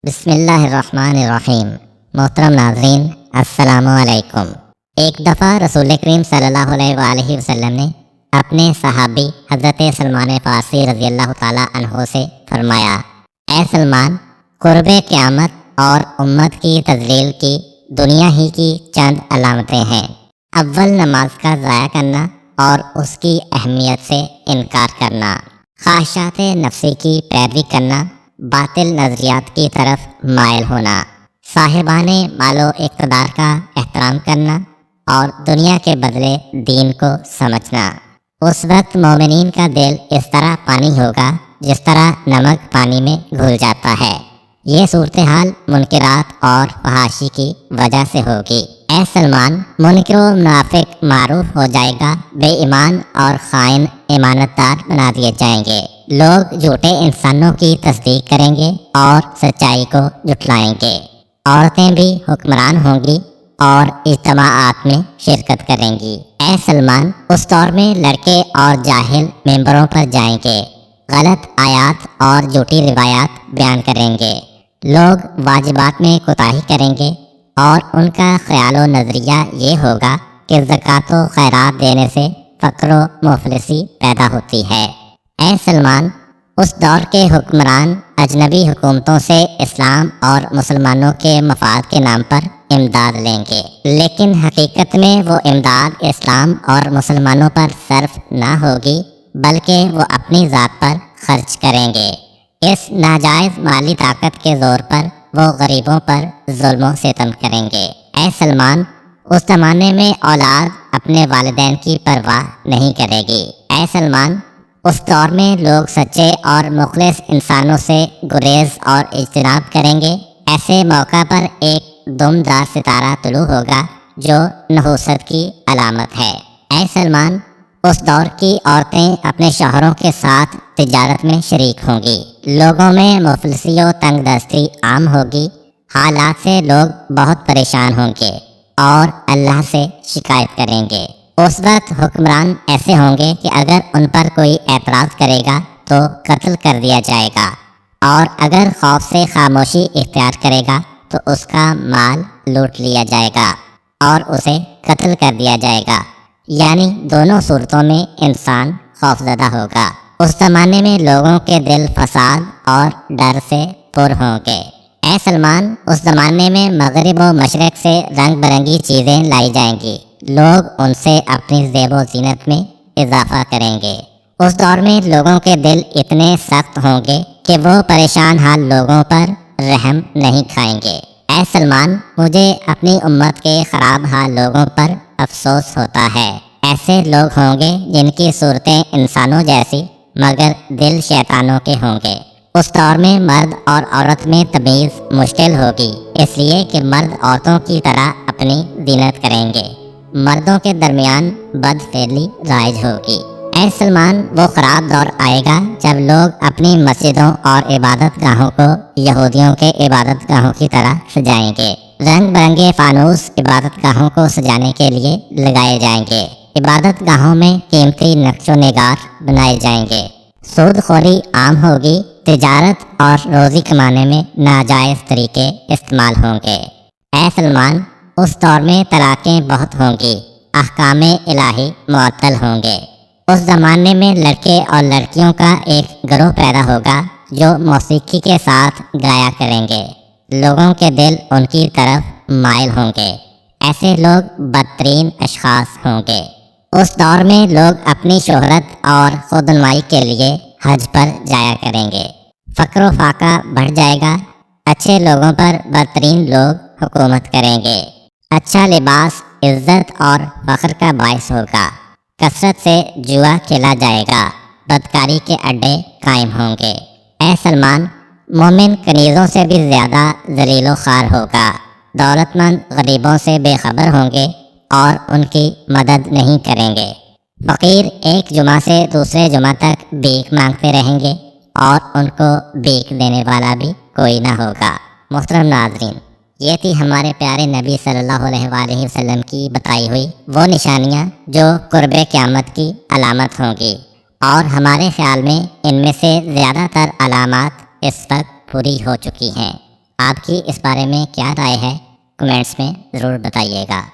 بسم اللہ الرحمن الرحیم۔ محترم ناظرین السلام علیکم۔ ایک دفعہ رسول کریم صلی اللہ علیہ وآلہ وسلم نے اپنے صحابی حضرت سلمان فارسی رضی اللہ تعالیٰ عنہ سے فرمایا، اے سلمان، قرب قیامت اور امت کی تذلیل کی دنیا ہی کی چند علامتیں ہیں۔ اول، نماز کا ضائع کرنا اور اس کی اہمیت سے انکار کرنا، خواہشات نفسی کی پیروی کرنا، باطل نظریات کی طرف مائل ہونا، صاحبان مال و اقتدار کا احترام کرنا اور دنیا کے بدلے دین کو سمجھنا۔ اس وقت مومنین کا دل اس طرح پانی ہوگا جس طرح نمک پانی میں گھل جاتا ہے۔ یہ صورتحال منکرات اور فحاشی کی وجہ سے ہوگی۔ اے سلمان، منکر و منافق معروف ہو جائے گا، بے ایمان اور خائن امانت دار بنا دیے جائیں گے، لوگ جھوٹے انسانوں کی تصدیق کریں گے اور سچائی کو جھٹلائیں گے، عورتیں بھی حکمران ہوں گی اور اجتماعات میں شرکت کریں گی۔ اے سلمان، اس دور میں لڑکے اور جاہل ممبروں پر جائیں گے، غلط آیات اور جھوٹی روایات بیان کریں گے، لوگ واجبات میں کوتاہی کریں گے اور ان کا خیال و نظریہ یہ ہوگا کہ زکوٰۃ و خیرات دینے سے فقر و مفلسی پیدا ہوتی ہے۔ اے سلمان، اس دور کے حکمران اجنبی حکومتوں سے اسلام اور مسلمانوں کے مفاد کے نام پر امداد لیں گے، لیکن حقیقت میں وہ امداد اسلام اور مسلمانوں پر صرف نہ ہوگی بلکہ وہ اپنی ذات پر خرچ کریں گے۔ اس ناجائز مالی طاقت کے زور پر وہ غریبوں پر ظلم و ستم کریں گے۔ اے سلمان، اس زمانے میں اولاد اپنے والدین کی پرواہ نہیں کرے گی۔ اے سلمان، اس دور میں لوگ سچے اور مخلص انسانوں سے گریز اور اجتناب کریں گے۔ ایسے موقع پر ایک دمدار ستارہ طلوع ہوگا جو نحوست کی علامت ہے۔ اے سلمان، اس دور کی عورتیں اپنے شوہروں کے ساتھ تجارت میں شریک ہوں گی، لوگوں میں مفلسی و تنگ دستی عام ہوگی، حالات سے لوگ بہت پریشان ہوں گے اور اللہ سے شکایت کریں گے۔ اس وقت حکمران ایسے ہوں گے کہ اگر ان پر کوئی اعتراض کرے گا تو قتل کر دیا جائے گا، اور اگر خوف سے خاموشی اختیار کرے گا تو اس کا مال لوٹ لیا جائے گا اور اسے قتل کر دیا جائے گا، یعنی دونوں صورتوں میں انسان خوفزدہ ہوگا۔ اس زمانے میں لوگوں کے دل فساد اور ڈر سے پر ہوں گے۔ اے سلمان، اس زمانے میں مغرب و مشرق سے رنگ برنگی چیزیں لائی جائیں گی، لوگ ان سے اپنی زیب و زینت میں اضافہ کریں گے۔ اس دور میں لوگوں کے دل اتنے سخت ہوں گے کہ وہ پریشان حال لوگوں پر رحم نہیں کھائیں گے۔ اے سلمان، مجھے اپنی امت کے خراب حال لوگوں پر افسوس ہوتا ہے۔ ایسے لوگ ہوں گے جن کی صورتیں انسانوں جیسی مگر دل شیطانوں کے ہوں گے۔ اس دور میں مرد اور عورت میں تمیز مشکل ہوگی، اس لیے کہ مرد عورتوں کی طرح اپنی زینت کریں گے، مردوں کے درمیان بد فعلی رائج ہوگی۔ اے سلمان، وہ خراب دور آئے گا جب لوگ اپنی مسجدوں اور عبادت گاہوں کو یہودیوں کے عبادت گاہوں کی طرح سجائیں گے۔ رنگ برنگے فانوس عبادت گاہوں کو سجانے کے لیے لگائے جائیں گے، عبادت گاہوں میں قیمتی نقش و نگار بنائے جائیں گے، سود خوری عام ہوگی، تجارت اور روزی کمانے میں ناجائز طریقے استعمال ہوں گے۔ اے سلمان، اس دور میں طلاقیں بہت ہوں گی، احکام الہی معطل ہوں گے۔ اس زمانے میں لڑکے اور لڑکیوں کا ایک گروہ پیدا ہوگا جو موسیقی کے ساتھ گایا کریں گے، لوگوں کے دل ان کی طرف مائل ہوں گے، ایسے لوگ بدترین اشخاص ہوں گے۔ اس دور میں لوگ اپنی شہرت اور خودنمائی کے لیے حج پر جایا کریں گے، فقر و فاقہ بڑھ جائے گا، اچھے لوگوں پر بدترین لوگ حکومت کریں گے، اچھا لباس عزت اور فخر کا باعث ہوگا، کثرت سے جوا کھیلا جائے گا، بدکاری کے اڈے قائم ہوں گے۔ اے سلمان، مومن کنیزوں سے بھی زیادہ ذلیل و خوار ہوگا، دولت مند غریبوں سے بے خبر ہوں گے اور ان کی مدد نہیں کریں گے، فقیر ایک جمعہ سے دوسرے جمعہ تک بھیک مانگتے رہیں گے اور ان کو بھیک دینے والا بھی کوئی نہ ہوگا۔ محترم ناظرین، یہ تھی ہمارے پیارے نبی صلی اللہ علیہ وآلہ وسلم کی بتائی ہوئی وہ نشانیاں جو قرب قیامت کی علامت ہوں گی، اور ہمارے خیال میں ان میں سے زیادہ تر علامات اس وقت پوری ہو چکی ہیں۔ آپ کی اس بارے میں کیا رائے ہے کمنٹس میں ضرور بتائیے گا۔